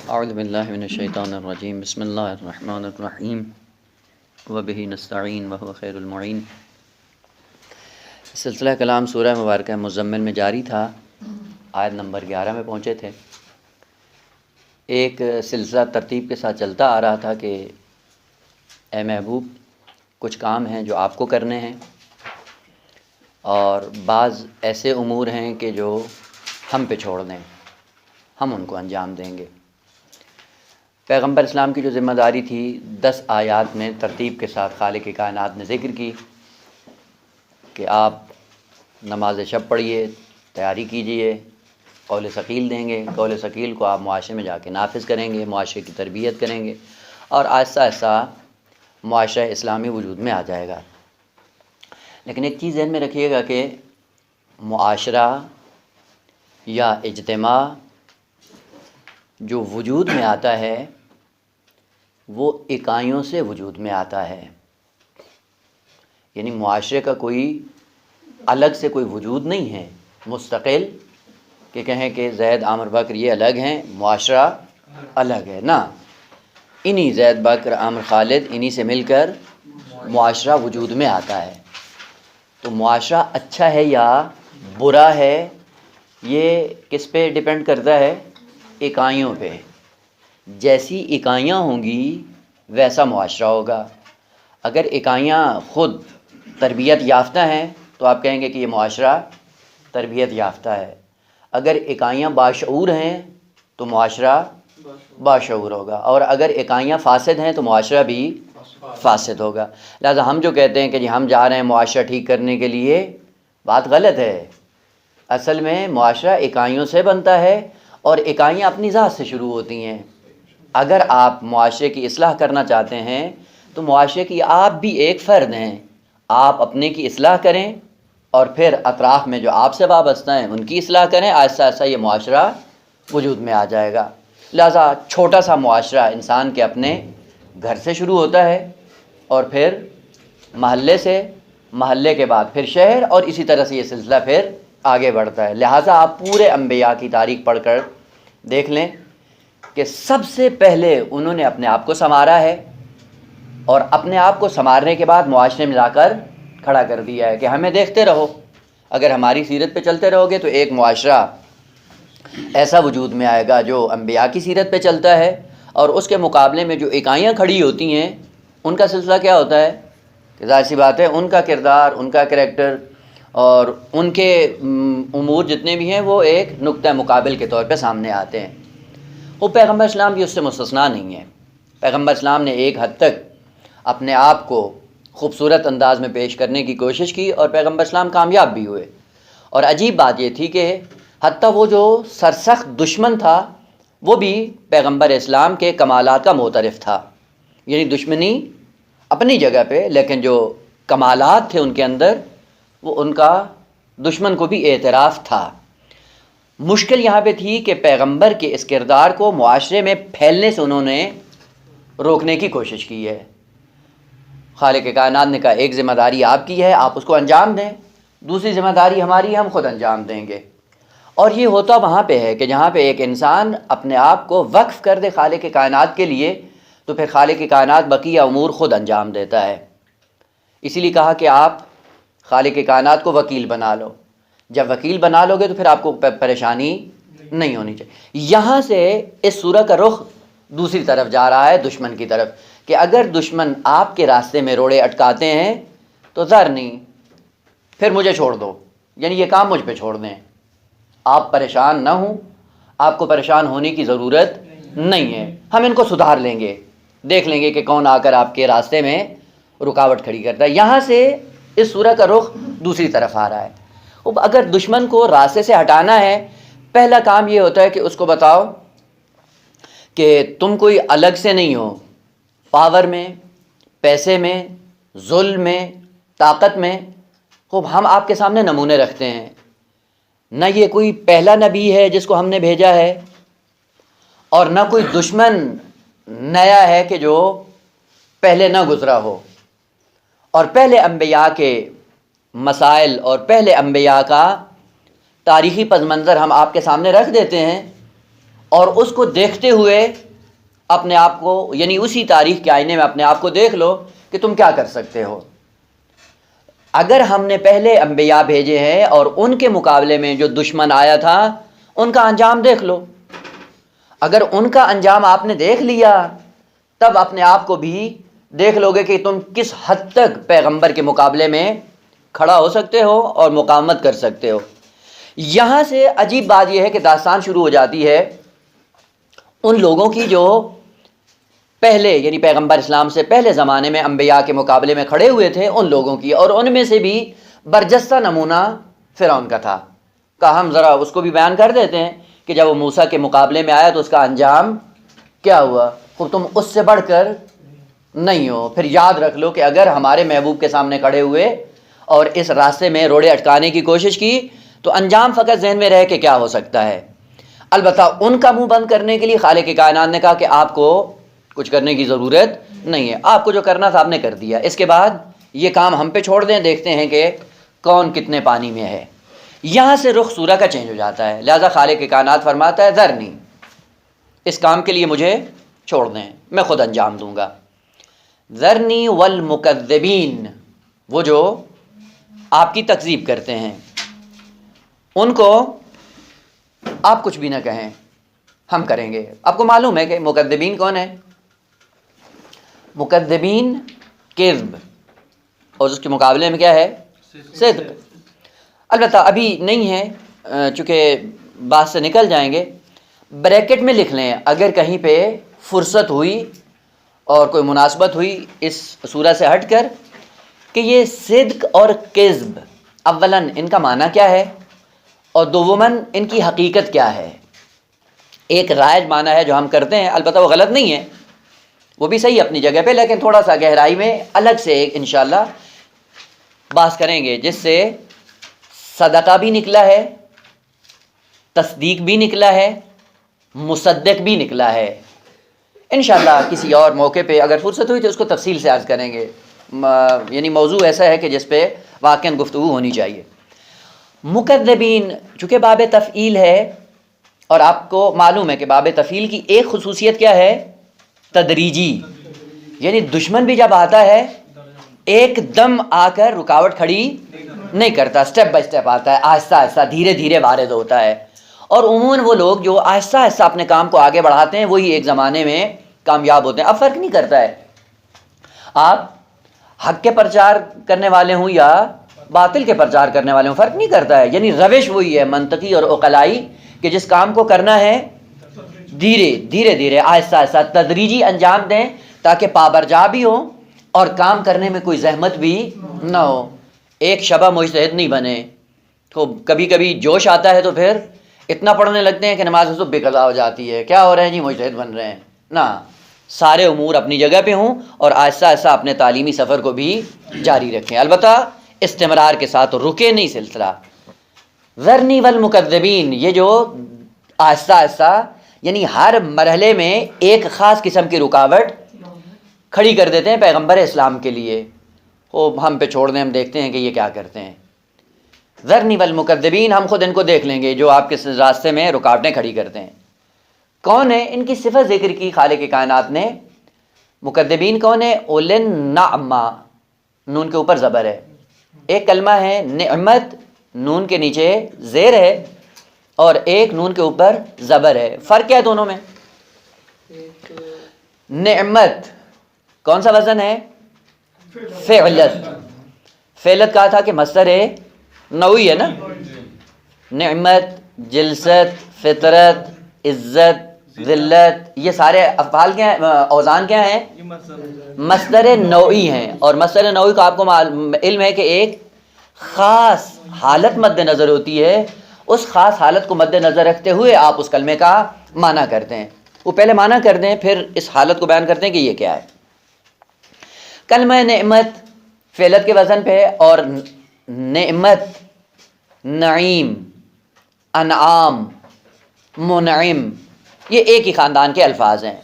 اعوذ باللہ من الشیطان الرجیم بسم اللہ الرحمن الرحیم وبہ نستعین وہو خیر المعین۔ سلسلہ کلام سورہ مبارکہ مزمل میں جاری تھا، آیت نمبر 11 میں پہنچے تھے۔ ایک سلسلہ ترتیب کے ساتھ چلتا آ رہا تھا کہ اے محبوب، کچھ کام ہیں جو آپ کو کرنے ہیں اور بعض ایسے امور ہیں کہ جو ہم پہ چھوڑ دیں، ہم ان کو انجام دیں گے۔ پیغمبر اسلام کی جو ذمہ داری تھی 10 آیات میں ترتیب کے ساتھ خالق کائنات نے ذکر کی کہ آپ نماز شب پڑھیے، تیاری کیجئے، قول ثقیل دیں گے، قول ثقیل کو آپ معاشرے میں جا کے نافذ کریں گے، معاشرے کی تربیت کریں گے اور آہستہ آہستہ معاشرہ اسلامی وجود میں آ جائے گا۔ لیکن ایک چیز ذہن میں رکھیے گا کہ معاشرہ یا اجتماع جو وجود میں آتا ہے وہ اکائیوں سے وجود میں آتا ہے، یعنی معاشرے کا کوئی الگ سے کوئی وجود نہیں ہے مستقل کہ کہیں کہ زید عامر بکر یہ الگ ہیں، معاشرہ الگ ہے، نہ، انہی زید بکر عامر خالد انہی سے مل کر معاشرہ وجود میں آتا ہے۔ تو معاشرہ اچھا ہے یا برا ہے یہ کس پہ ڈیپینڈ کرتا ہے؟ اکائیوں پہ۔ جیسی اکائیاں ہوں گی ویسا معاشرہ ہوگا۔ اگر اکائیاں خود تربیت یافتہ ہیں تو آپ کہیں گے کہ یہ معاشرہ تربیت یافتہ ہے۔ اگر اکائیاں باشعور ہیں تو معاشرہ باشعور ہوگا، اور اگر اکائیاں فاسد ہیں تو معاشرہ بھی فاسد ہوگا۔ لہذا ہم جو کہتے ہیں کہ جی ہم جا رہے ہیں معاشرہ ٹھیک کرنے کے لیے، بات غلط ہے۔ اصل میں معاشرہ اکائیوں سے بنتا ہے اور اکائیاں اپنی ذات سے شروع ہوتی ہیں۔ اگر آپ معاشرے کی اصلاح کرنا چاہتے ہیں تو معاشرے کی آپ بھی ایک فرد ہیں، آپ اپنے کی اصلاح کریں اور پھر اطراف میں جو آپ سے وابستہ ہیں ان کی اصلاح کریں، آہستہ آہستہ یہ معاشرہ وجود میں آ جائے گا۔ لہذا چھوٹا سا معاشرہ انسان کے اپنے گھر سے شروع ہوتا ہے اور پھر محلے سے، محلے کے بعد پھر شہر، اور اسی طرح سے یہ سلسلہ پھر آگے بڑھتا ہے۔ لہٰذا آپ پورے انبیاء کی تاریخ پڑھ کر دیکھ لیں کہ سب سے پہلے انہوں نے اپنے آپ کو سنوارا ہے اور اپنے آپ کو سنوارنے کے بعد معاشرے میں لا کر کھڑا کر دیا ہے کہ ہمیں دیکھتے رہو، اگر ہماری سیرت پہ چلتے رہو گے تو ایک معاشرہ ایسا وجود میں آئے گا جو انبیاء کی سیرت پہ چلتا ہے، اور اس کے مقابلے میں جو اکائیاں کھڑی ہوتی ہیں ان کا سلسلہ کیا ہوتا ہے کہ ظاہر سی بات ہے ان کا کردار، ان کا کریکٹر اور ان کے امور جتنے بھی ہیں وہ ایک نقطہ مقابل کے طور پہ سامنے آتے ہیں۔ وہ پیغمبر اسلام بھی اس سے مستثنیٰ نہیں ہے۔ پیغمبر اسلام نے ایک حد تک اپنے آپ کو خوبصورت انداز میں پیش کرنے کی کوشش کی اور پیغمبر اسلام کامیاب بھی ہوئے۔ اور عجیب بات یہ تھی کہ حتیٰ وہ جو سرسخت دشمن تھا وہ بھی پیغمبر اسلام کے کمالات کا معترف تھا، یعنی دشمنی اپنی جگہ پہ، لیکن جو کمالات تھے ان کے اندر وہ ان کا دشمن کو بھی اعتراف تھا۔ مشکل یہاں پہ تھی کہ پیغمبر کے اس کردار کو معاشرے میں پھیلنے سے انہوں نے روکنے کی کوشش کی ہے۔ خالق کائنات نے کہا ایک ذمہ داری آپ کی ہے، آپ اس کو انجام دیں، دوسری ذمہ داری ہماری ہے، ہم خود انجام دیں گے۔ اور یہ ہوتا وہاں پہ ہے کہ جہاں پہ ایک انسان اپنے آپ کو وقف کر دے خالق کائنات کے لیے تو پھر خالق کائنات بقیہ امور خود انجام دیتا ہے۔ اسی لیے کہا کہ آپ خالق کائنات کو وکیل بنا لو، جب وکیل بنا لو گے تو پھر آپ کو پریشانی نہیں ہونی چاہیے۔ یہاں سے اس سورہ کا رخ دوسری طرف جا رہا ہے، دشمن کی طرف، کہ اگر دشمن آپ کے راستے میں روڑے اٹکاتے ہیں تو ذر نہیں، پھر مجھے چھوڑ دو، یعنی یہ کام مجھ پہ چھوڑ دیں، آپ پریشان نہ ہوں، آپ کو پریشان ہونے کی ضرورت نہیں ہے، ہم ان کو سدھار لیں گے، دیکھ لیں گے کہ کون آ کر آپ کے راستے میں رکاوٹ کھڑی کرتا ہے۔ یہاں سے اس سورہ کا رخ دوسری طرف آ رہا ہے۔ اب اگر دشمن کو راستے سے ہٹانا ہے، پہلا کام یہ ہوتا ہے کہ اس کو بتاؤ کہ تم کوئی الگ سے نہیں ہو، پاور میں، پیسے میں، ظلم میں، طاقت میں۔ خوب ہم آپ کے سامنے نمونے رکھتے ہیں، نہ یہ کوئی پہلا نبی ہے جس کو ہم نے بھیجا ہے اور نہ کوئی دشمن نیا ہے کہ جو پہلے نہ گزرا ہو، اور پہلے انبیاء کے مسائل اور پہلے انبیاء کا تاریخی پس منظر ہم آپ کے سامنے رکھ دیتے ہیں، اور اس کو دیکھتے ہوئے اپنے آپ کو، یعنی اسی تاریخ کے آئینے میں اپنے آپ کو دیکھ لو کہ تم کیا کر سکتے ہو۔ اگر ہم نے پہلے انبیاء بھیجے ہیں اور ان کے مقابلے میں جو دشمن آیا تھا ان کا انجام دیکھ لو، اگر ان کا انجام آپ نے دیکھ لیا تب اپنے آپ کو بھی دیکھ لو گے کہ تم کس حد تک پیغمبر کے مقابلے میں کھڑا ہو سکتے ہو اور مقاومت کر سکتے ہو۔ یہاں سے عجیب بات یہ ہے کہ داستان شروع ہو جاتی ہے ان لوگوں کی جو پہلے، یعنی پیغمبر اسلام سے پہلے زمانے میں انبیاء کے مقابلے میں کھڑے ہوئے تھے ان لوگوں کی، اور ان میں سے بھی برجستہ نمونہ فرعون کا تھا۔ کہ ہم ذرا اس کو بھی بیان کر دیتے ہیں کہ جب وہ موسیٰ کے مقابلے میں آیا تو اس کا انجام کیا ہوا۔ خب تم اس سے بڑھ کر نہیں ہو۔ پھر یاد رکھ لو کہ اگر ہمارے محبوب کے سامنے کھڑے ہوئے اور اس راستے میں روڑے اٹکانے کی کوشش کی تو انجام فقط ذہن میں رہے کہ کیا ہو سکتا ہے۔ البتہ ان کا منہ بند کرنے کے لیے خالق کائنات نے کہا کہ آپ کو کچھ کرنے کی ضرورت نہیں ہے، آپ کو جو کرنا تھا آپ نے کر دیا، اس کے بعد یہ کام ہم پہ چھوڑ دیں، دیکھتے ہیں کہ کون کتنے پانی میں ہے۔ یہاں سے رخ سورہ کا چینج ہو جاتا ہے، لہذا خالق کائنات فرماتا ہے ذرنی، اس کام کے لیے مجھے چھوڑ دیں، میں خود انجام دوں گا۔ ذرنی والمکذبین، وہ جو آپ کی تکذیب کرتے ہیں ان کو آپ کچھ بھی نہ کہیں، ہم کریں گے۔ آپ کو معلوم ہے کہ مکذبین کون ہیں؟ مکذبین کذب، اور اس کے مقابلے میں کیا ہے؟ صدق۔ البتہ ابھی نہیں ہے چونکہ بات سے نکل جائیں گے، بریکٹ میں لکھ لیں اگر کہیں پہ فرصت ہوئی اور کوئی مناسبت ہوئی اس سورہ سے ہٹ کر کہ یہ صدق اور کذب اولاً ان کا معنی کیا ہے اور دوماً ان کی حقیقت کیا ہے۔ ایک رائج معنی ہے جو ہم کرتے ہیں، البتہ وہ غلط نہیں ہے، وہ بھی صحیح اپنی جگہ پہ، لیکن تھوڑا سا گہرائی میں الگ سے ایک انشاءاللہ بات کریں گے، جس سے صدقہ بھی نکلا ہے، تصدیق بھی نکلا ہے، مصدق بھی نکلا ہے۔ انشاءاللہ کسی اور موقع پہ اگر فرصت ہوئی تو اس کو تفصیل سے عرض کریں گے، یعنی موضوع ایسا ہے کہ جس پہ واقعاً گفتگو ہونی چاہیے۔ مکذبین چونکہ باب تفعیل ہے، اور آپ کو معلوم ہے کہ باب تفعیل کی ایک خصوصیت کیا ہے؟ تدریجی، یعنی دشمن بھی جب آتا ہے ایک دم آ کر رکاوٹ کھڑی نہیں کرتا، سٹیپ بائی سٹیپ آتا ہے، آہستہ آہستہ دھیرے دھیرے وارد ہوتا ہے، اور عموماً وہ لوگ جو آہستہ آہستہ اپنے کام کو آگے بڑھاتے ہیں وہی ایک زمانے میں کامیاب ہوتے ہیں۔ اب فرق نہیں کرتا ہے آپ حق کے پرچار کرنے والے ہوں یا باطل کے پرچار کرنے والے ہوں، فرق نہیں کرتا ہے، یعنی روش وہی ہے منطقی اور عقلائی کہ جس کام کو کرنا ہے دھیرے دھیرے آہستہ آہستہ تدریجی انجام دیں تاکہ پابرجا بھی ہو اور کام کرنے میں کوئی زحمت بھی نہ ہو۔ ایک شبہ مجتہد نہیں بنے، تو کبھی کبھی جوش آتا ہے تو پھر اتنا پڑھنے لگتے ہیں کہ نماز صبح بے قضا ہو جاتی ہے، کیا ہو رہے ہیں جی مجتہد بن رہے ہیں، نہ، سارے امور اپنی جگہ پہ ہوں اور آہستہ آہستہ اپنے تعلیمی سفر کو بھی جاری رکھیں، البتہ استمرار کے ساتھ، رکے نہیں سلسلہ۔ ذرنی والمکذبین، یہ جو آہستہ آہستہ یعنی ہر مرحلے میں ایک خاص قسم کی رکاوٹ کھڑی کر دیتے ہیں پیغمبر اسلام کے لیے، وہ ہم پہ چھوڑ دیں، ہم دیکھتے ہیں کہ یہ کیا کرتے ہیں۔ ذرنی والمکذبین، ہم خود ان کو دیکھ لیں گے جو آپ کے راستے میں رکاوٹیں کھڑی کرتے ہیں۔ کون ہے؟ ان کی صفت ذکر کی خالق کائنات نے۔ مکذبین کون ہے؟ اولن نعمہ، نون کے اوپر زبر ہے، ایک کلمہ ہے نعمت، نون کے نیچے زیر ہے، اور ایک نون کے اوپر زبر ہے۔ فرق کیا ہے دونوں میں؟ نعمت کون سا وزن ہے؟ فعلت۔ فعلت کہا تھا کہ مصدر نوعی ہے نا، نعمت، جلست، فطرت، عزت، ذلت، یہ سارے افعال کیا ہیں، اوزان کیا ہیں؟ مصدر نوعی ہیں، اور مصدر نوعی کا آپ کو علم ہے کہ ایک خاص حالت مد نظر ہوتی ہے، اس خاص حالت کو مد نظر رکھتے ہوئے آپ اس کلمے کا معنی کرتے ہیں۔ وہ پہلے معنی کر دیں پھر اس حالت کو بیان کرتے ہیں کہ یہ کیا ہے۔ کلمہ نعمت فعلت کے وزن پہ، اور نعمت، نعیم، انعام، منعم، یہ ایک ہی خاندان کے الفاظ ہیں۔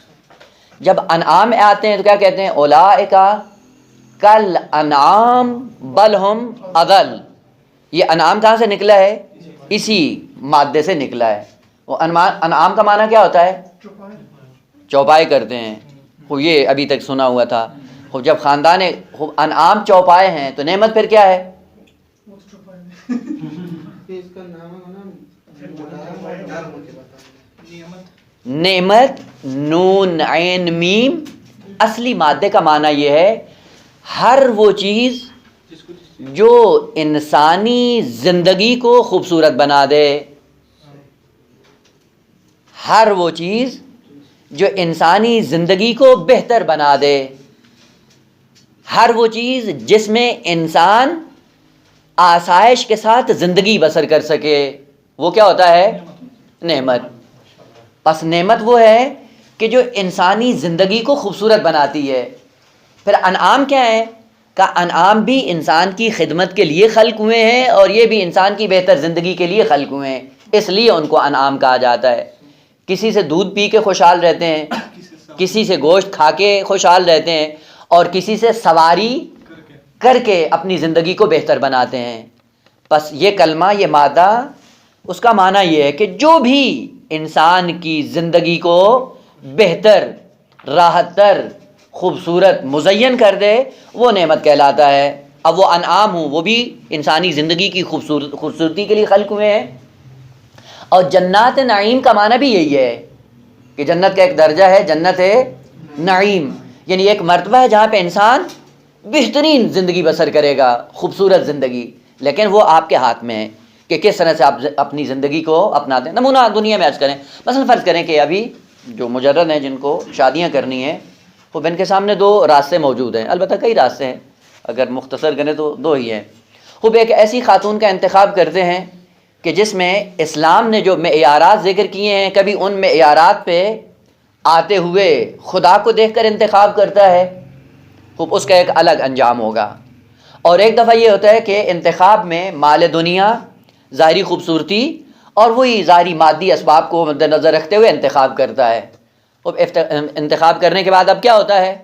جب انعام میں آتے ہیں تو کیا کہتے ہیں؟ اولئک کل انعام بل ہم اضل۔ یہ انعام کہاں سے نکلا ہے؟ اسی مادے سے نکلا ہے، انعام کا معنی کیا ہوتا ہے؟ چوپائے کرتے ہیں. یہ ابھی تک سنا ہوا تھا. جب خاندان انعام چوپائے ہیں تو نعمت پھر کیا ہے؟ نعمت نون عین میم اصلی مادے کا معنی یہ ہے ہر وہ چیز جو انسانی زندگی کو خوبصورت بنا دے. ہر وہ چیز جو انسانی زندگی کو بہتر بنا دے. ہر وہ چیز جس میں انسان آسائش کے ساتھ زندگی بسر کر سکے وہ کیا ہوتا ہے؟ نعمت. پس نعمت وہ ہے کہ جو انسانی زندگی کو خوبصورت بناتی ہے. پھر انعام کیا ہے؟ کہ انعام بھی انسان کی خدمت کے لیے خلق ہوئے ہیں اور یہ بھی انسان کی بہتر زندگی کے لیے خلق ہوئے ہیں، اس لیے ان کو انعام کہا جاتا ہے. کسی سے دودھ پی کے خوشحال رہتے ہیں، کسی سے گوشت کھا کے خوشحال رہتے ہیں، اور کسی سے سواری کر کے اپنی زندگی کو بہتر بناتے ہیں. بس یہ کلمہ، یہ مادہ، اس کا معنی یہ ہے کہ جو بھی انسان کی زندگی کو بہتر، راحت تر، خوبصورت، مزین کر دے وہ نعمت کہلاتا ہے. اب وہ انعام ہوں، وہ بھی انسانی زندگی کی خوبصورتی کے لیے خلق ہوئے ہیں. اور جنات نعیم کا معنی بھی یہی ہے کہ جنت کا ایک درجہ ہے جنت نعیم، یعنی ایک مرتبہ ہے جہاں پہ انسان بہترین زندگی بسر کرے گا، خوبصورت زندگی. لیکن وہ آپ کے ہاتھ میں ہے کہ کس طرح سے آپ اپنی زندگی کو اپناتے ہیں. نمونہ دنیا میں عرض کریں، مثلا فرض کریں کہ ابھی جو مجرد ہیں جن کو شادیاں کرنی ہیں، وہ ان کے سامنے دو راستے موجود ہیں. البتہ کئی راستے ہیں، اگر مختصر کریں تو دو ہی ہیں. خوب ایک ایسی خاتون کا انتخاب کرتے ہیں کہ جس میں اسلام نے جو معیارات ذکر کیے ہیں، کبھی ان معیارات پہ آتے ہوئے خدا کو دیکھ کر انتخاب کرتا ہے، خوب اس کا ایک الگ انجام ہوگا. اور ایک دفعہ یہ ہوتا ہے کہ انتخاب میں مال دنیا، ظاہری خوبصورتی اور وہی ظاہری مادی اسباب کو مد نظر رکھتے ہوئے انتخاب کرتا ہے. خوب انتخاب کرنے کے بعد اب کیا ہوتا ہے؟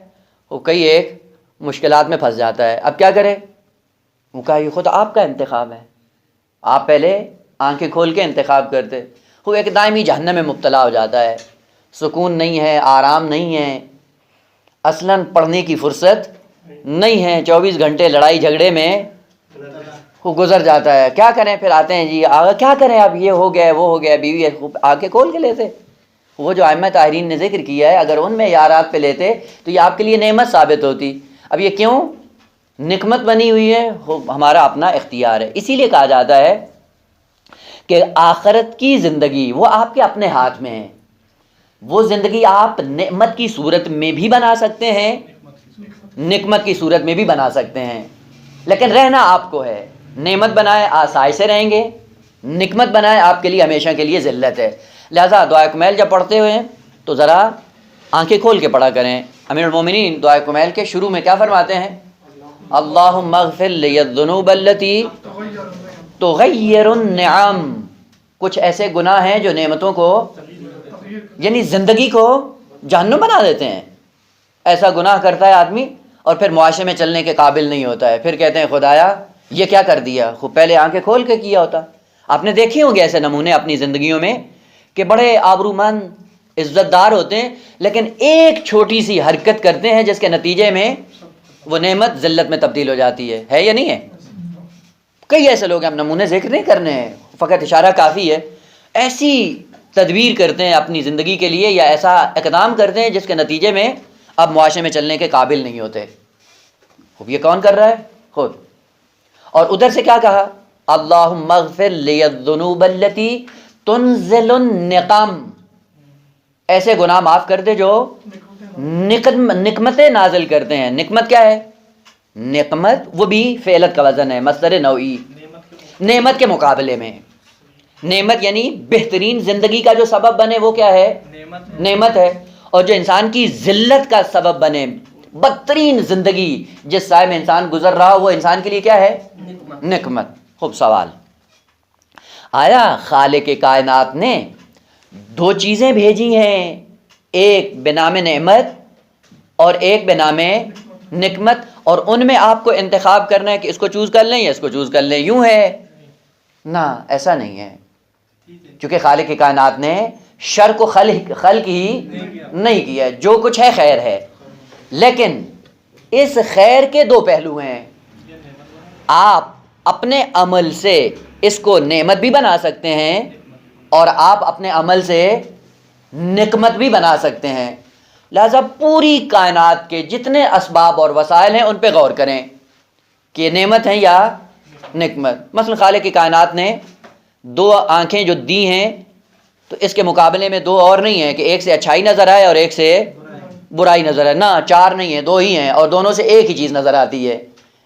وہ کئی ایک مشکلات میں پھنس جاتا ہے. اب کیا کرے؟ وہ کہا یہ خود آپ کا انتخاب ہے، آپ پہلے آنکھیں کھول کے انتخاب کرتے. وہ ایک دائمی جہنم میں مبتلا ہو جاتا ہے. سکون نہیں ہے، آرام نہیں ہے، اصلاً پڑھنے کی فرصت نہیں ہے، 24 گھنٹے لڑائی جھگڑے میں وہ گزر جاتا ہے. کیا کریں؟ پھر آتے ہیں جی آگے کیا کریں، اب یہ ہو گیا، وہ ہو گیا، بیوی ہے، آنکھیں کھول کے لیتے. وہ جو ائمہ طاہرین نے ذکر کیا ہے، اگر ان میں معیارات پہ لیتے تو یہ آپ کے لیے نعمت ثابت ہوتی. اب یہ کیوں نعمت بنی ہوئی ہے؟ ہمارا اپنا اختیار ہے. اسی لیے کہا جاتا ہے کہ آخرت کی زندگی وہ آپ کے اپنے ہاتھ میں ہے. وہ زندگی آپ نعمت کی صورت میں بھی بنا سکتے ہیں، نعمت کی صورت میں بھی بنا سکتے ہیں، لیکن رہنا آپ کو ہے. نعمت بنائے آسائش سے رہیں گے، نعمت بنائے آپ کے لیے ہمیشہ کے لیے ذلت ہے. لہذا دعائے کمیل جب پڑھتے ہوئے تو ذرا آنکھیں کھول کے پڑھا کریں. امیر المومنین دعائے کمیل کے شروع میں کیا فرماتے ہیں؟ اللہم اغفر لی الذنوب التی تغیر النعم. کچھ ایسے گناہ ہیں جو نعمتوں کو، یعنی زندگی کو جہنم بنا دیتے ہیں. ایسا گناہ کرتا ہے آدمی اور پھر معاشرے میں چلنے کے قابل نہیں ہوتا ہے. پھر کہتے ہیں خدایا یہ کیا کر دیا؟ خوب پہلے آنکھیں کھول کے کیا ہوتا. آپ نے دیکھے ہوں گے ایسے نمونے اپنی زندگیوں میں کہ بڑے آبرومند عزت دار ہوتے ہیں، لیکن ایک چھوٹی سی حرکت کرتے ہیں جس کے نتیجے میں وہ نعمت ذلت میں تبدیل ہو جاتی ہے یا نہیں ہے؟ کئی ایسے لوگ ہیں، ہم نمونے ذکر نہیں کرنے ہیں، فقط اشارہ کافی ہے. ایسی تدبیر کرتے ہیں اپنی زندگی کے لیے یا ایسا اقدام کرتے ہیں جس کے نتیجے میں اب معاشرے میں چلنے کے قابل نہیں ہوتے. خوب یہ کون کر رہا ہے؟ خود. اور ادھر سے کیا کہا؟ اللہم اغفر لی الذنوب التی تنزل النقم. ایسے گناہ معاف کر دے جو نقمتیں نازل کرتے ہیں. نقمت کیا ہے؟ نقمت وہ بھی فعلت کا وزن ہے، مصدر نوعی. نعمت کے مقابلے میں نعمت یعنی بہترین زندگی کا جو سبب بنے وہ کیا ہے؟ نعمت ہے. اور جو انسان کی ذلت کا سبب بنے، بدترین زندگی جس سائے میں انسان گزر رہا ہو، وہ انسان کے لیے کیا ہے؟ نقمت. خوب سوال، آیا خالق کائنات نے دو چیزیں بھیجی ہیں، ایک بنام نعمت اور ایک بنام نقمت، اور ان میں آپ کو انتخاب کرنا ہے کہ اس کو چوز کر لیں یا اس کو چوز کر لیں؟ یوں ہے؟ نہ، ایسا نہیں ہے. چونکہ خالق کائنات نے شر کو خلق ہی نہیں کیا، جو کچھ ہے خیر ہے، لیکن اس خیر کے دو پہلو ہیں. آپ اپنے عمل سے اس کو نعمت بھی بنا سکتے ہیں اور آپ اپنے عمل سے نقمت بھی بنا سکتے ہیں. لہذا پوری کائنات کے جتنے اسباب اور وسائل ہیں ان پہ غور کریں کہ یہ نعمت ہیں یا نقمت. مثلا خالق کی کائنات نے دو آنکھیں جو دی ہیں تو اس کے مقابلے میں دو اور نہیں ہیں کہ ایک سے اچھائی نظر آئے اور ایک سے برائی نظر آئے. نہ، چار نہیں ہیں، دو ہی ہیں اور دونوں سے ایک ہی چیز نظر آتی ہے.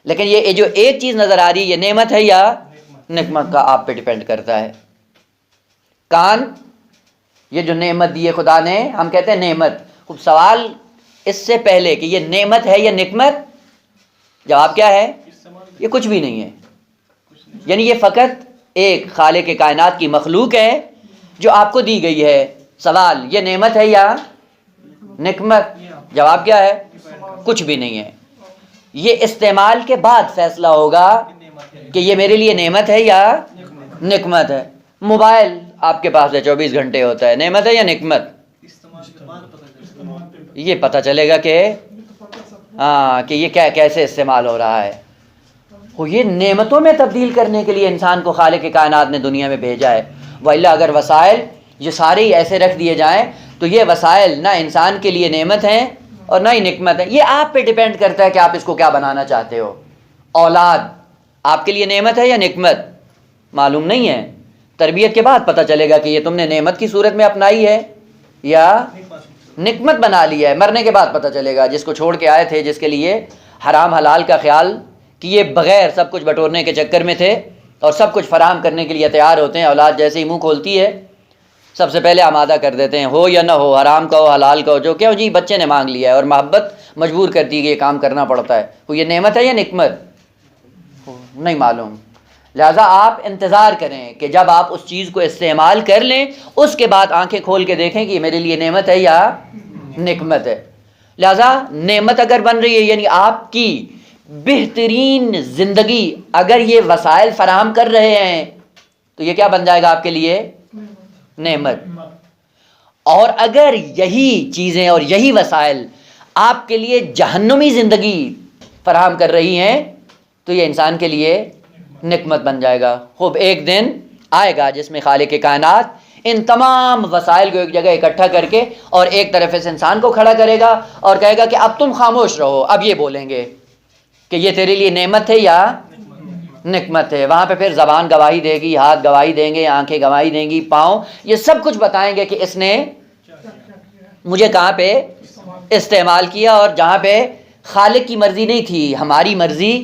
لیکن یہ جو ایک چیز نظر آ رہی ہے یہ نعمت ہے یا نقمت کا آپ پہ ڈیپینڈ کرتا ہے. کان، یہ جو نعمت دی ہے خدا نے، ہم کہتے ہیں نعمت. خوب سوال اس سے پہلے کہ یہ نعمت ہے یا نقمت، جواب کیا ہے؟ یہ کچھ بھی نہیں ہے. یعنی یہ فقط ایک خالق کائنات کی مخلوق ہے جو آپ کو دی گئی ہے. سوال، یہ نعمت ہے یا نقمت؟ جواب کیا ہے؟ کچھ بھی نہیں ہے. یہ استعمال کے بعد فیصلہ ہوگا کہ یہ میرے لیے نعمت ہے یا نقمت ہے. موبائل آپ کے پاس ہے، 24 گھنٹے ہوتا ہے، نعمت ہے یا نقمت؟ یہ پتہ چلے گا کہ کہ یہ کیسے استعمال ہو رہا ہے. یہ نعمتوں میں تبدیل کرنے کے لیے انسان کو خالق کائنات نے دنیا میں بھیجا ہے. وإلا اگر وسائل یہ سارے ہی ایسے رکھ دیے جائیں تو یہ وسائل نہ انسان کے لیے نعمت ہیں اور نہ ہی نقمت ہے. یہ آپ پہ ڈیپینڈ کرتا ہے کہ آپ اس کو کیا بنانا چاہتے ہو. اولاد آپ کے لیے نعمت ہے یا نقمت؟ معلوم نہیں ہے. تربیت کے بعد پتہ چلے گا کہ یہ تم نے نعمت کی صورت میں اپنائی ہے یا نقمت بنا لی ہے. مرنے کے بعد پتہ چلے گا. جس کو چھوڑ کے آئے تھے، جس کے لیے حرام حلال کا خیال کیے بغیر سب کچھ بٹورنے کے چکر میں تھے اور سب کچھ فراہم کرنے کے لیے تیار ہوتے ہیں، اولاد جیسے ہی منہ کھولتی ہے سب سے پہلے آمادہ کر دیتے ہیں، ہو یا نہ ہو، حرام کا ہو حلال کا ہو، جو کیا جی بچے نے مانگ لیا ہے اور محبت مجبور کرتی ہے کہ یہ کام کرنا پڑتا ہے. وہ یہ نعمت ہے یا نقمت؟ نہیں معلوم. لہٰذا آپ انتظار کریں کہ جب آپ اس چیز کو استعمال کر لیں اس کے بعد آنکھیں کھول کے دیکھیں کہ یہ میرے لیے نعمت ہے یا نقمت ہے. لہٰذا نعمت اگر بن رہی ہے یعنی آپ کی بہترین زندگی اگر یہ وسائل فراہم کر رہے ہیں تو یہ کیا بن جائے گا آپ کے لیے؟ نعمت. اور اگر یہی چیزیں اور یہی وسائل آپ کے لیے جہنمی زندگی فراہم کر رہی ہیں تو یہ انسان کے لیے نقمت بن جائے گا. خوب ایک دن آئے گا جس میں خالق کائنات ان تمام وسائل کو ایک جگہ اکٹھا کر کے اور ایک طرف اس انسان کو کھڑا کرے گا اور کہے گا کہ اب تم خاموش رہو. اب یہ بولیں گے کہ یہ تیرے لیے نعمت ہے یا نقمت ہے. وہاں پہ پھر زبان گواہی دے گی، ہاتھ گواہی دیں گے، آنکھیں گواہی دیں گی، پاؤں یہ سب کچھ بتائیں گے کہ اس نے مجھے کہاں پہ استعمال کیا. اور جہاں پہ خالق کی مرضی نہیں تھی، ہماری مرضی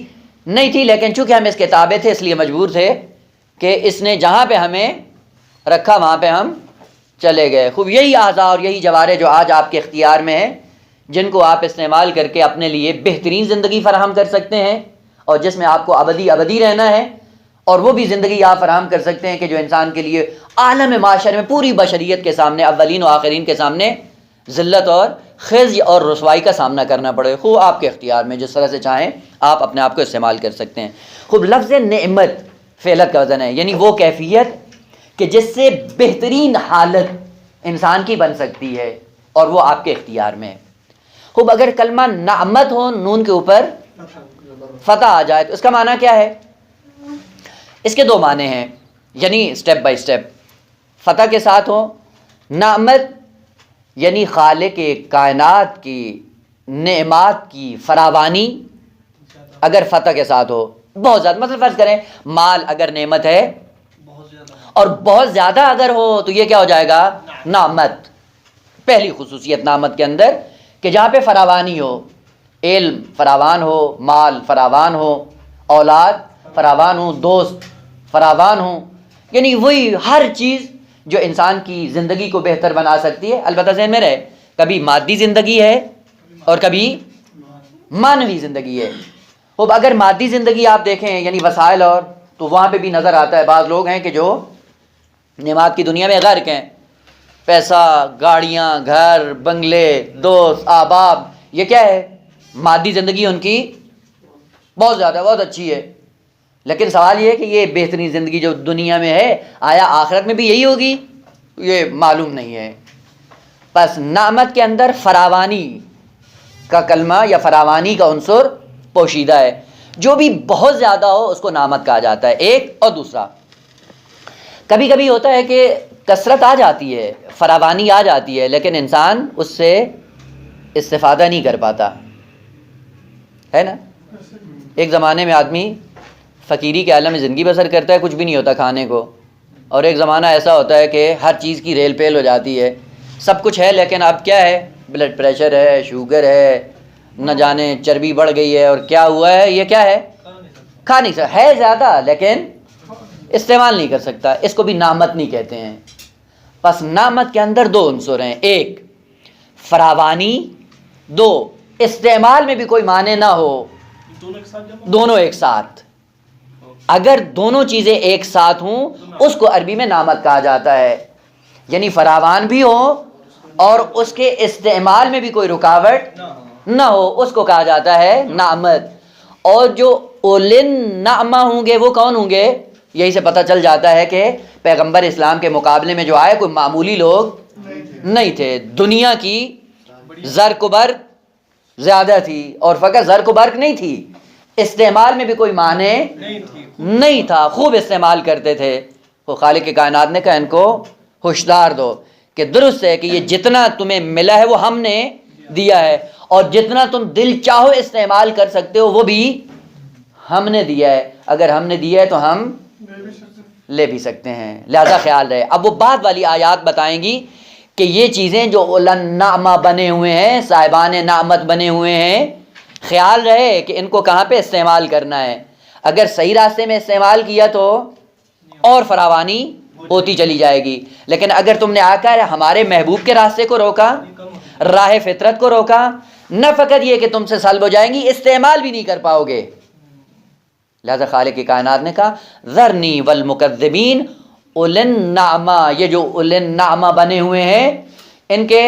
نہیں تھی، لیکن چونکہ ہم اس کے تابع تھے اس لیے مجبور تھے کہ اس نے جہاں پہ ہمیں رکھا وہاں پہ ہم چلے گئے. خوب یہی اعضاء اور یہی جوارے جو آج آپ کے اختیار میں ہیں، جن کو آپ استعمال کر کے اپنے لیے بہترین زندگی فراہم کر سکتے ہیں اور جس میں آپ کو ابدی رہنا ہے. اور وہ بھی زندگی آپ فراہم کر سکتے ہیں کہ جو انسان کے لیے عالم معاشرے میں پوری بشریت کے سامنے، اولین و آخرین کے سامنے ذلت اور خزي اور رسوائی کا سامنا کرنا پڑے. خوب آپ کے اختیار میں، جس طرح سے چاہیں آپ اپنے آپ کو استعمال کر سکتے ہیں. خوب لفظ نعمت فعلت کا وزن ہے، یعنی وہ کیفیت کہ جس سے بہترین حالت انسان کی بن سکتی ہے اور وہ آپ کے اختیار میں ہے. خوب اگر کلمہ نعمت ہو، نون کے اوپر فتح آ جائے تو اس کا معنی کیا ہے؟ اس کے دو معنی ہیں، یعنی سٹیپ بائی سٹیپ. فتح کے ساتھ ہو نعمت یعنی خالق کائنات کی نعمات کی فراوانی اگر فتح کے ساتھ ہو بہت زیادہ. مثلا فرض کریں مال اگر نعمت ہے اور بہت زیادہ اگر ہو تو یہ کیا ہو جائے گا؟ نعمت. پہلی خصوصیت نعمت کے اندر کہ جہاں پہ فراوانی ہو، علم فراوان ہو، مال فراوان ہو، اولاد فراوان ہو، دوست فراوان ہو، یعنی وہی ہر چیز جو انسان کی زندگی کو بہتر بنا سکتی ہے. البتہ ذہن میں رہے کبھی مادی زندگی ہے اور کبھی معنوی زندگی ہے. اب اگر مادی زندگی آپ دیکھیں یعنی وسائل اور تو وہاں پہ بھی نظر آتا ہے بعض لوگ ہیں کہ جو نعمات کی دنیا میں غرق ہیں، پیسہ، گاڑیاں، گھر، بنگلے، دوست، احباب، یہ کیا ہے؟ مادی زندگی ان کی بہت زیادہ بہت اچھی ہے. لیکن سوال یہ ہے کہ یہ بہترین زندگی جو دنیا میں ہے آیا آخرت میں بھی یہی ہوگی؟ یہ معلوم نہیں ہے. پس نعمت کے اندر فراوانی کا کلمہ یا فراوانی کا عنصر پوشیدہ ہے. جو بھی بہت زیادہ ہو اس کو نعمت کہا جاتا ہے. ایک اور دوسرا کبھی کبھی ہوتا ہے کہ کثرت آ جاتی ہے، فراوانی آ جاتی ہے، لیکن انسان اس سے استفادہ نہیں کر پاتا ہے نا. ایک زمانے میں آدمی فقیری کے عالم میں زندگی بسر کرتا ہے، کچھ بھی نہیں ہوتا کھانے کو، اور ایک زمانہ ایسا ہوتا ہے کہ ہر چیز کی ریل پیل ہو جاتی ہے، سب کچھ ہے لیکن اب کیا ہے، بلڈ پریشر ہے، شوگر ہے، نہ جانے چربی بڑھ گئی ہے، اور کیا ہوا ہے، یہ کیا ہے، کھا نہیں سکتا ہے زیادہ لیکن استعمال نہیں کر سکتا. اس کو بھی نعمت نہیں کہتے ہیں. پس نعمت کے اندر دو عنصر ہیں، ایک فراوانی، دو استعمال میں بھی کوئی معنی نہ ہو، دونوں ایک ساتھ. اگر دونوں چیزیں ایک ساتھ ہوں اس کو عربی میں نعمت کہا جاتا ہے. یعنی فراوان بھی ہو اور اس کے استعمال میں بھی کوئی رکاوٹ نہ ہو، اس کو کہا جاتا ہے نعمت. اور جو اولن نعمہ ہوں گے وہ کون ہوں گے؟ یہی سے پتہ چل جاتا ہے کہ پیغمبر اسلام کے مقابلے میں جو آئے کوئی معمولی لوگ نہیں تھے. دنیا کی زرق و برق زیادہ تھی، اور فقط زرق و برق نہیں تھی، استعمال میں بھی کوئی معنی نہیں تھا، خوب استعمال کرتے تھے. وہ خالق کے کائنات نے کہا ان کو ہوشدار دو کہ درست ہے کہ یہ جتنا تمہیں ملا ہے وہ ہم نے دیا ہے، اور جتنا تم دل چاہو استعمال کر سکتے ہو وہ بھی ہم نے دیا ہے. اگر ہم نے دیا ہے تو ہم لے بھی سکتے ہیں، لہذا خیال رہے. اب وہ بعد والی آیات بتائیں گی کہ یہ چیزیں جو اولن نعمہ بنے ہوئے ہیں، صاحبان نعمت بنے ہوئے ہیں، خیال رہے کہ ان کو کہاں پہ استعمال کرنا ہے. اگر صحیح راستے میں استعمال کیا تو اور فراوانی ہوتی چلی جائے گی، لیکن اگر تم نے آ کر ہمارے محبوب کے راستے کو روکا، راہ فطرت کو روکا، نہ فقط یہ کہ تم سے سلب ہو جائیں گی، استعمال بھی نہیں کر پاؤ گے. لہذا خالق کی کائنات نے کہا ذرنی والمکذبین اولن نعمہ. یہ جو اولن نعمہ بنے ہوئے ہیں ان کے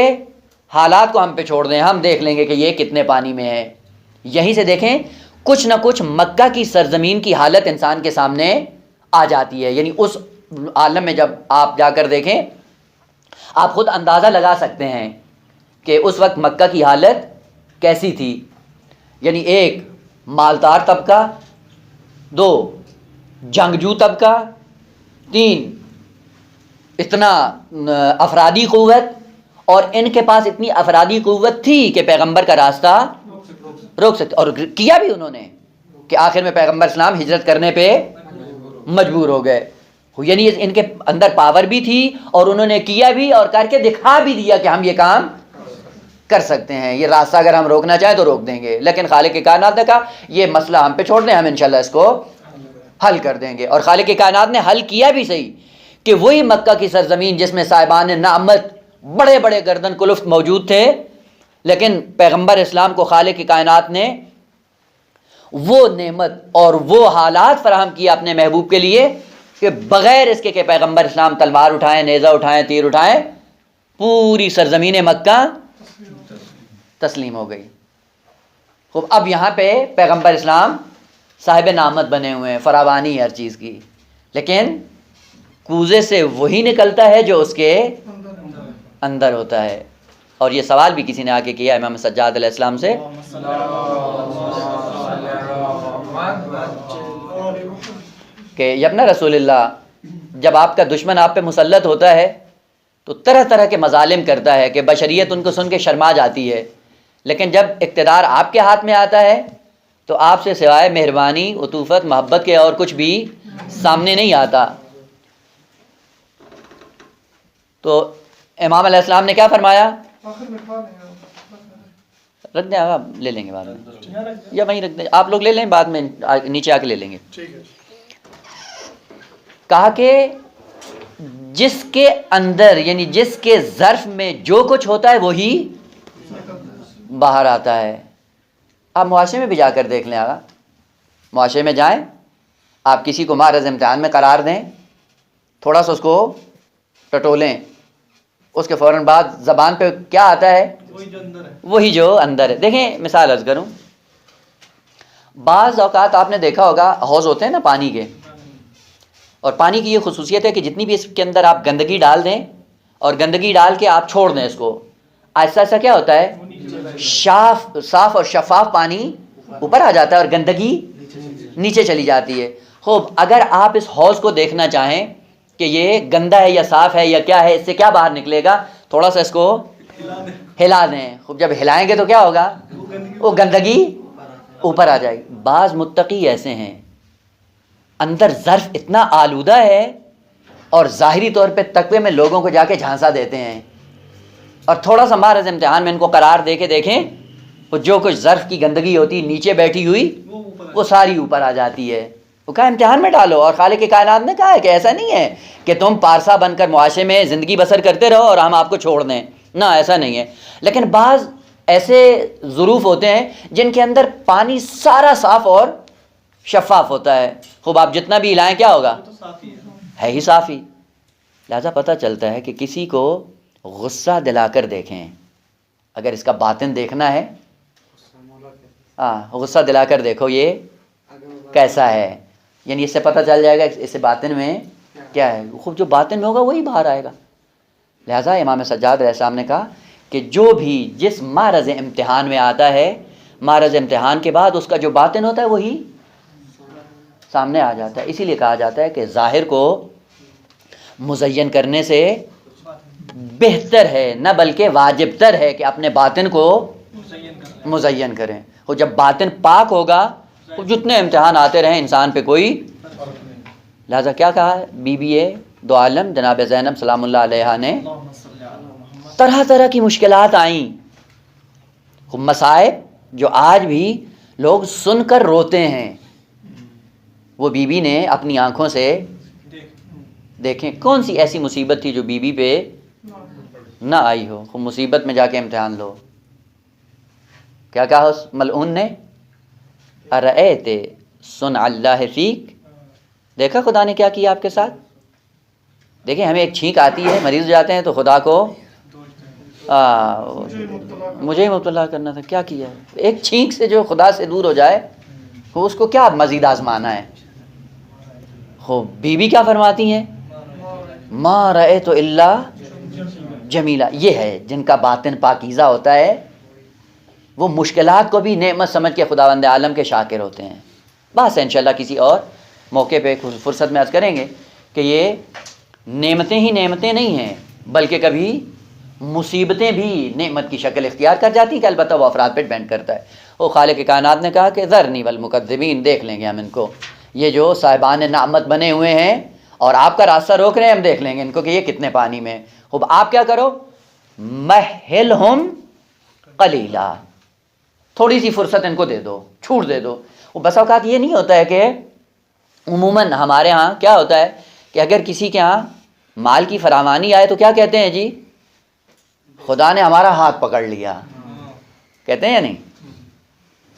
حالات کو ہم پہ چھوڑ دیں، ہم دیکھ لیں گے کہ یہ کتنے پانی میں ہے. یہیں سے دیکھیں کچھ نہ کچھ مکہ کی سرزمین کی حالت انسان کے سامنے آ جاتی ہے. یعنی اس عالم میں جب آپ جا کر دیکھیں آپ خود اندازہ لگا سکتے ہیں کہ اس وقت مکہ کی حالت کیسی تھی. یعنی ایک مالدار طبقہ، دو جنگجو طبقہ، تین اتنا افرادی قوت، اور ان کے پاس اتنی افرادی قوت تھی کہ پیغمبر کا راستہ روک سکتے، اور کیا بھی انہوں نے کہ آخر میں پیغمبر اسلام ہجرت کرنے پہ مجبور ہو گئے. یعنی ان کے اندر پاور بھی تھی اور انہوں نے کیا بھی اور کر کے دکھا بھی دیا کہ ہم یہ کام کر سکتے ہیں. یہ راستہ اگر ہم روکنا چاہیں تو روک دیں گے، لیکن خالق کی کائنات نے کہا یہ مسئلہ ہم پہ چھوڑ دیں، ہم انشاءاللہ اس کو حل کر دیں گے. اور خالق کی کائنات نے حل کیا بھی صحیح کہ وہی مکہ کی سرزمین جس میں صاحبان نعمت بڑے بڑے گردن کلفت موجود تھے، لیکن پیغمبر اسلام کو خالق کی کائنات نے وہ نعمت اور وہ حالات فراہم کیا اپنے محبوب کے لیے کہ بغیر اس کے کہ پیغمبر اسلام تلوار اٹھائیں، نیزہ اٹھائیں، تیر اٹھائیں، پوری سرزمین مکہ تسلیم ہو گئی. خوب اب یہاں پہ پیغمبر اسلام صاحب نعمت بنے ہوئے ہیں، فراوانی ہر چیز کی، لیکن کوزے سے وہی نکلتا ہے جو اس کے اندر ہوتا ہے. اور یہ سوال بھی کسی نے آ کے کیا امام سجاد علیہ السلام سے کہ یبن رسول اللہ، جب آپ کا دشمن آپ پہ مسلط ہوتا ہے تو طرح طرح کے مظالم کرتا ہے کہ بشریت ان کو سن کے شرما جاتی ہے، لیکن جب اقتدار آپ کے ہاتھ میں آتا ہے تو آپ سے سوائے مہربانی، عطوفت، محبت کے اور کچھ بھی سامنے نہیں آتا. تو امام علیہ السلام نے کیا فرمایا؟ رکھ دیں آگا، لے لیں گے بعد میں، یا وہیں رکھ دیں، آپ لوگ لے لیں، بعد میں نیچے آ کے لے لیں گے. کہا کہ جس کے اندر یعنی جس کے ظرف میں جو کچھ ہوتا ہے وہی باہر آتا ہے. آپ معاشرے میں بھی جا کر دیکھ لیں، آگا معاشرے میں جائیں، آپ کسی کو معرض امتحان میں قرار دیں، تھوڑا سا اس کو ٹٹولیں، اس کے فوراً بعد زبان پہ کیا آتا ہے؟ وہی جو اندر ہے. دیکھیں مثال عرض کروں، بعض اوقات آپ نے دیکھا ہوگا حوض ہوتے ہیں نا پانی کے، اور پانی کی یہ خصوصیت ہے کہ جتنی بھی اس کے اندر آپ گندگی ڈال دیں اور گندگی ڈال کے آپ چھوڑ دیں اس کو، ایسا ایسا کیا ہوتا ہے، صاف اور شفاف پانی اوپر آ جاتا ہے اور گندگی نیچے چلی جاتی ہے۔ خوب اگر آپ اس حوض کو دیکھنا چاہیں کہ یہ گندا ہے یا صاف ہے یا کیا ہے، اس سے کیا باہر نکلے گا، تھوڑا سا اس کو ہلا دیں، خوب جب ہلائیں گے تو کیا ہوگا، وہ گندگی اوپر آ جائے گی۔ بعض متقی ایسے ہیں اندر ظرف اتنا آلودہ ہے اور ظاہری طور پہ تقوی میں لوگوں کو جا کے جھانسا دیتے ہیں، اور تھوڑا سا محض امتحان میں ان کو قرار دے کے دیکھیں، وہ جو کچھ ظرف کی گندگی ہوتی نیچے بیٹھی ہوئی وہ ساری اوپر آ جاتی ہے۔ وہ کہا امتحان میں ڈالو، اور خالق کائنات نے کہا ہے کہ ایسا نہیں ہے کہ تم پارسا بن کر معاشرے میں زندگی بسر کرتے رہو اور ہم آپ کو چھوڑ دیں، نہ ایسا نہیں ہے۔ لیکن بعض ایسے ظروف ہوتے ہیں جن کے اندر پانی سارا صاف اور شفاف ہوتا ہے، خوب آپ جتنا بھی ہلائیں کیا ہوگا، ہے ہی صاف ہی۔ لہذا پتہ چلتا ہے کہ کسی کو غصہ دلا کر دیکھیں، اگر اس کا باطن دیکھنا ہے، غصہ دلا کر دیکھو یہ کیسا ہے، یعنی اس سے پتہ چل جائے گا اس سے باطن میں کیا ہے، خوب جو باطن میں ہوگا وہی باہر آئے گا۔ لہذا امام سجاد علیہ السلام نے کہا کہ جو بھی جس معرض امتحان میں آتا ہے، معرض امتحان کے بعد اس کا جو باطن ہوتا ہے وہی سامنے آ جاتا ہے۔ اسی لیے کہا جاتا ہے کہ ظاہر کو مزین کرنے سے بہتر ہے، نہ بلکہ واجب تر ہے کہ اپنے باطن کو مزین کریں۔ اور جب باطن پاک ہوگا تو جتنے امتحان آتے رہیں انسان پہ کوئی، لہذا کیا کہا ہے بی بی دو عالم جناب زینب سلام اللہ علیہا نے، طرح طرح کی مشکلات آئیں، مصائب جو آج بھی لوگ سن کر روتے ہیں، وہ بی بی نے اپنی آنکھوں سے دیکھیں۔ کون سی ایسی مصیبت تھی جو بی بی پہ نہ آئی ہو؟ خود مصیبت میں جا کے امتحان لو۔ کیا کہا اس ملعون نے، ارأیت صنع اللہ فیک، دیکھا خدا نے کیا کیا آپ کے ساتھ۔ دیکھیں ہمیں ایک چھینک آتی ہے، مریض جاتے ہیں تو خدا کو مجھے ہی مبتلا کرنا تھا، کیا کیا ہے؟ ایک چھینک سے جو خدا سے دور ہو جائے تو اس کو کیا مزید آزمانا ہے۔ خوب بی بی کیا فرماتی ہیں، ما رأیت الا جمیلہ، یہ ہے جن کا باطن پاکیزہ ہوتا ہے، وہ مشکلات کو بھی نعمت سمجھ کے خداوند عالم کے شاکر ہوتے ہیں۔ بس انشاءاللہ کسی اور موقع پہ فرصت میں عرض کریں گے کہ یہ نعمتیں ہی نعمتیں نہیں ہیں، بلکہ کبھی مصیبتیں بھی نعمت کی شکل اختیار کر جاتی ہیں، کہ البتہ وہ افراد پہ ڈیپینڈ کرتا ہے۔ وہ خالق کائنات نے کہا کہ ذرنی والمکذبین، دیکھ لیں گے ہم ان کو، یہ جو صاحبان نعمت بنے ہوئے ہیں اور آپ کا راستہ روک رہے ہیں، ہم دیکھ لیں گے ان کو کہ یہ کتنے پانی میں۔ خوب آپ کیا کرو، مہلہم قلیلا، تھوڑی سی فرصت ان کو دے دو، چھوٹ دے دو۔ وہ بس اوقات یہ نہیں ہوتا ہے کہ عموماً ہمارے ہاں کیا ہوتا ہے کہ اگر کسی کے ہاں مال کی فراوانی آئے تو کیا کہتے ہیں، جی خدا نے ہمارا ہاتھ پکڑ لیا، کہتے ہیں یا نہیں؟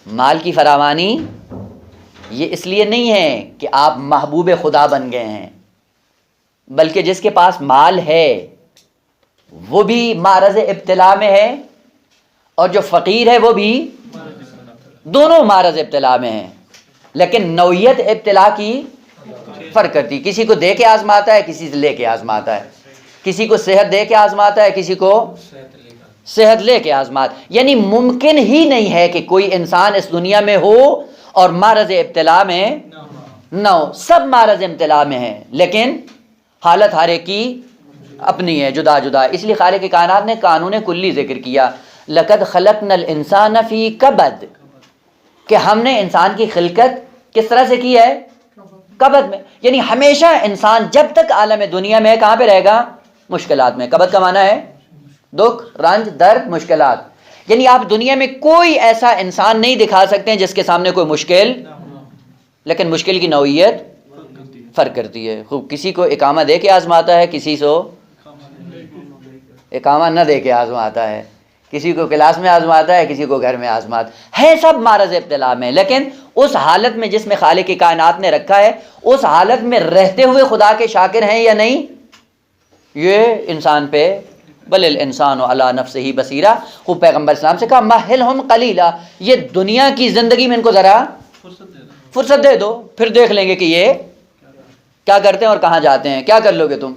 مال کی فراوانی یہ اس لیے نہیں ہے کہ آپ محبوب خدا بن گئے ہیں، بلکہ جس کے پاس مال ہے وہ بھی معرض ابتلا میں ہے، اور جو فقیر ہے وہ بھی، دونوں معرض ابتلا میں ہیں، لیکن نوعیت ابتلا کی فرق کرتی، کسی کو دے کے آزماتا ہے، کسی سے لے کے آزماتا ہے، کسی کو صحت دے کے آزماتا ہے، کسی کو صحت لے کے آزماتا، یعنی ممکن ہی نہیں ہے کہ کوئی انسان اس دنیا میں ہو اور معرض ابتلا میں نہ ہو، سب معرض ابتلا میں ہیں، لیکن حالت ہر ایک کی اپنی ہے، جدا جدا ہے۔ اس لیے خالق کائنات نے قانون کلی ذکر کیا، لقد خلقنا الانسان فی کبد، کہ ہم نے انسان کی خلقت کس طرح سے کی ہے، کبد میں، یعنی ہمیشہ انسان جب تک عالم دنیا میں کہاں پہ رہے گا، مشکلات میں۔ کبد کا معنی ہے دکھ، رنج، درد، مشکلات، یعنی آپ دنیا میں کوئی ایسا انسان نہیں دکھا سکتے ہیں جس کے سامنے کوئی مشکل، لیکن مشکل کی نوعیت فرق کرتی ہے۔ خوب کسی کو اقامہ دے کے آزماتا ہے، کسی کو اقامہ نہ دے کے آزماتا ہے، کسی کو کلاس میں آزماتا ہے، کسی کو گھر میں آزماتا ہے، سب معرض ابتلا میں، لیکن اس حالت میں جس میں خالق کی کائنات نے رکھا ہے، اس حالت میں رہتے ہوئے خدا کے شاکر ہیں یا نہیں، یہ انسان پہ بل الانسان علی نفسہ بصیرہ۔ خوب پیغمبر اسلام سے کہا مہلہم قلیلا، یہ دنیا کی زندگی میں ان کو ذرا فرصت دے دو، پھر دیکھ لیں گے کہ یہ کیا کرتے ہیں اور کہاں جاتے ہیں۔ کیا کر لو گے تم؟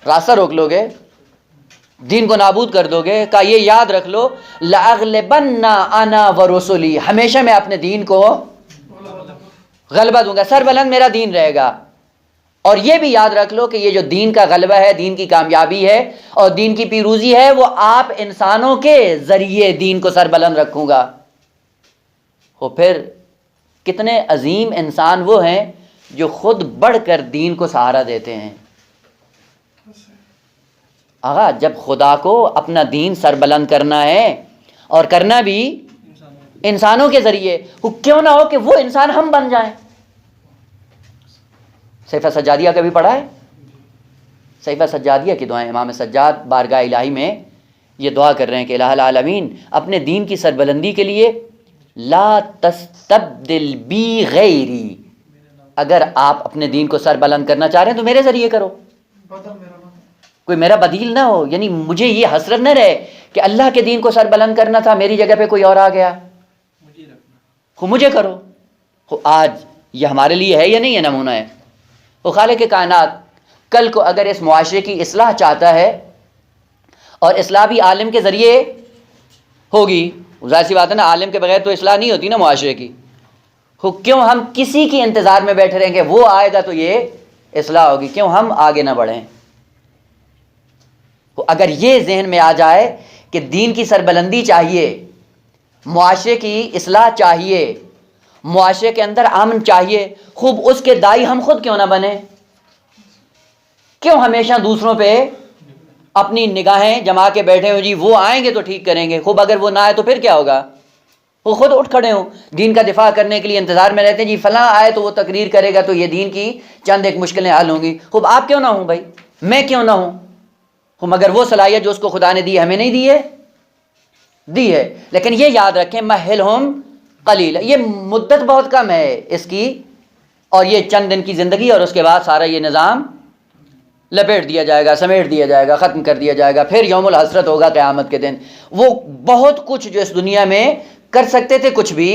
راستہ روک لو گے، دین کو نابود کر دو گے۔ کہا یہ یاد رکھ لو، لَأَغْلِبَنَّ أَنَا وَرُسُلِي، ہمیشہ میں اپنے دین کو غلبہ دوں گا، سر بلند میرا دین رہے گا۔ اور یہ بھی یاد رکھ لو کہ یہ جو دین کا غلبہ ہے، دین کی کامیابی ہے اور دین کی پیروزی ہے، وہ آپ انسانوں کے ذریعے دین کو سر بلند رکھوں گا۔ وہ پھر کتنے عظیم انسان وہ ہیں جو خود بڑھ کر دین کو سہارا دیتے ہیں۔ آغا جب خدا کو اپنا دین سر بلند کرنا ہے اور کرنا بھی انسانوں کے ذریعے، وہ کیوں نہ ہو کہ وہ انسان ہم بن جائیں۔ صحیفہ سجادیہ کبھی پڑھا ہے؟ صحیفہ سجادیہ کی دعائیں، امام سجاد بارگاہ الہی میں یہ دعا کر رہے ہیں کہ الہ العالمین اپنے دین کی سربلندی کے لیے لا تستبدل بی غیری، اگر آپ اپنے دین کو سر بلند کرنا چاہ رہے ہیں تو میرے ذریعے کرو، کوئی میرا بدیل نہ ہو۔ یعنی مجھے یہ حسرت نہ رہے کہ اللہ کے دین کو سر بلند کرنا تھا، میری جگہ پہ کوئی اور آ گیا، مجھے کرو۔ آج یہ ہمارے لیے ہے یا نہیں ہے نمونہ ہے؟ وہ خالق کائنات کل کو اگر اس معاشرے کی اصلاح چاہتا ہے اور اصلاح بھی عالم کے ذریعے ہوگی، ظاہر سی بات ہے نا، عالم کے بغیر تو اصلاح نہیں ہوتی نا معاشرے کی۔ کیوں ہم کسی کی انتظار میں بیٹھے رہیں گے وہ آئے گا تو یہ اصلاح ہوگی، کیوں ہم آگے نہ بڑھیں؟ اگر یہ ذہن میں آ جائے کہ دین کی سربلندی چاہیے، معاشرے کی اصلاح چاہیے، معاشرے کے اندر امن چاہیے، خوب اس کے دائی ہم خود کیوں نہ بنے؟ کیوں ہمیشہ دوسروں پہ اپنی نگاہیں جما کے بیٹھے ہوں؟ جی وہ آئیں گے تو ٹھیک کریں گے، خوب اگر وہ نہ آئے تو پھر کیا ہوگا؟ وہ خود اٹھ کھڑے ہوں، دین کا دفاع کرنے کے لیے انتظار میں رہتے ہیں، جی فلاں آئے تو وہ تقریر کرے گا تو یہ دین کی چند ایک مشکلیں حل ہوں گی۔ خوب آپ کیوں نہ ہوں بھائی، میں کیوں نہ ہوں؟ مگر وہ صلاحیت جو اس کو خدا نے دی ہمیں نہیں دی ہے، دی ہے۔ لیکن یہ یاد رکھیں مہلہم قلیل، یہ مدت بہت کم ہے اس کی، اور یہ چند دن کی زندگی، اور اس کے بعد سارا یہ نظام لپیٹ دیا جائے گا، سمیٹ دیا جائے گا، ختم کر دیا جائے گا، پھر یوم الحسرت ہوگا قیامت کے دن۔ وہ بہت کچھ جو اس دنیا میں کر سکتے تھے کچھ بھی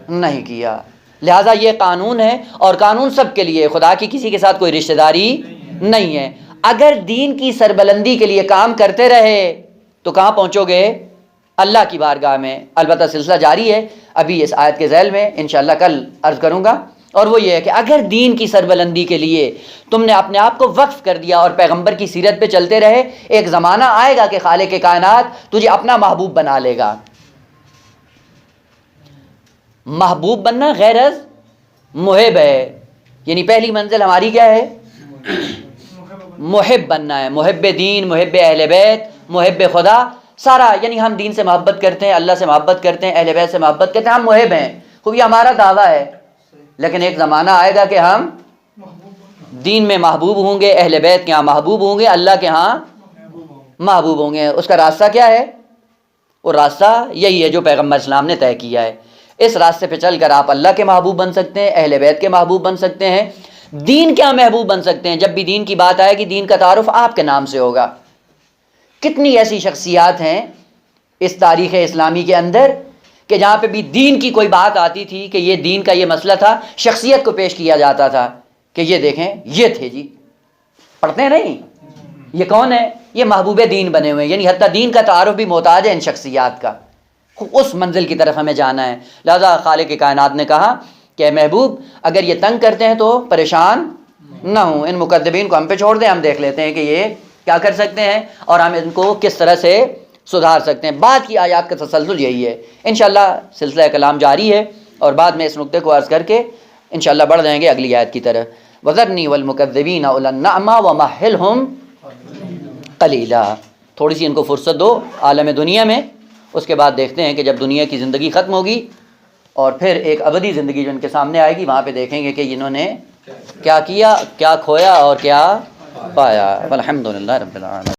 نہیں کیا۔ لہٰذا یہ قانون ہے، اور قانون سب کے لیے، خدا کی کسی کے ساتھ کوئی رشتہ داری نہیں ہے۔ اگر دین کی سربلندی کے لیے کام کرتے رہے تو کہاں پہنچو گے؟ اللہ کی بارگاہ میں۔ البتہ سلسلہ جاری ہے، ابھی اس آیت کے ذیل میں انشاءاللہ کل عرض کروں گا، اور وہ یہ ہے کہ اگر دین کی سربلندی کے لیے تم نے اپنے آپ کو وقف کر دیا اور پیغمبر کی سیرت پہ چلتے رہے، ایک زمانہ آئے گا کہ خالق کائنات تجھے اپنا محبوب بنا لے گا۔ محبوب بننا غرض محب ہے، یعنی پہلی منزل ہماری کیا ہے؟ محب بننا ہے، محب دین، محب اہل بیت، محب خدا، سارا یعنی ہم دین سے محبت کرتے ہیں، اللہ سے محبت کرتے ہیں، اہل بیت سے محبت کرتے ہیں، ہم محب ہیں، خوب یہ ہمارا دعویٰ ہے۔ لیکن ایک زمانہ آئے گا کہ ہم دین میں محبوب ہوں گے، اہل بیت کے ہاں محبوب ہوں گے، اللہ کے ہاں محبوب ہوں گے۔ اس کا راستہ کیا ہے؟ وہ راستہ یہی ہے جو پیغمبر اسلام نے طے کیا ہے۔ اس راستے پہ چل کر آپ اللہ کے محبوب بن سکتے ہیں، اہل بیت کے محبوب بن سکتے ہیں، دین کیا محبوب بن سکتے ہیں۔ جب بھی دین کی بات آئے گی، دین کا تعارف آپ کے نام سے ہوگا۔ کتنی ایسی شخصیات ہیں اس تاریخ اسلامی کے اندر کہ جہاں پہ بھی دین کی کوئی بات آتی تھی کہ یہ دین کا یہ مسئلہ تھا، شخصیت کو پیش کیا جاتا تھا کہ یہ دیکھیں یہ تھے جی، پڑھتے ہیں نہیں، یہ کون ہے؟ یہ محبوب دین بنے ہوئے ہیں، یعنی حتیٰ دین کا تعارف بھی محتاج ہے ان شخصیات کا۔ اس منزل کی طرف ہمیں جانا ہے۔ لہذا خالق کائنات نے کہا کہ اے محبوب اگر یہ تنگ کرتے ہیں تو پریشان نہ ہوں، ان مکذبین کو ہم پہ چھوڑ دیں، ہم دیکھ لیتے ہیں کہ یہ کیا کر سکتے ہیں اور ہم ان کو کس طرح سے سدھار سکتے ہیں۔ بعد کی آیات کا تسلسل یہی ہے۔ انشاءاللہ سلسلہ کلام جاری ہے، اور بعد میں اس نقطے کو عرض کر کے انشاءاللہ بڑھ جائیں گے اگلی آیت کی طرف۔ وَذَرْنِي وَالْمُكَذِّبِينَ أُولِي النَّعْمَىٰ وَمَهِّلْهُمْ قَلِيلًا، تھوڑی سی ان کو فرصت دو عالم دنیا میں، اس کے بعد دیکھتے ہیں کہ جب دنیا کی زندگی ختم ہوگی اور پھر ایک ابدی زندگی جو ان کے سامنے آئے گی، وہاں پہ دیکھیں گے کہ انہوں نے کیا کیا، کیا کھویا اور کیا پایا۔ الحمدللہ رب العالمین۔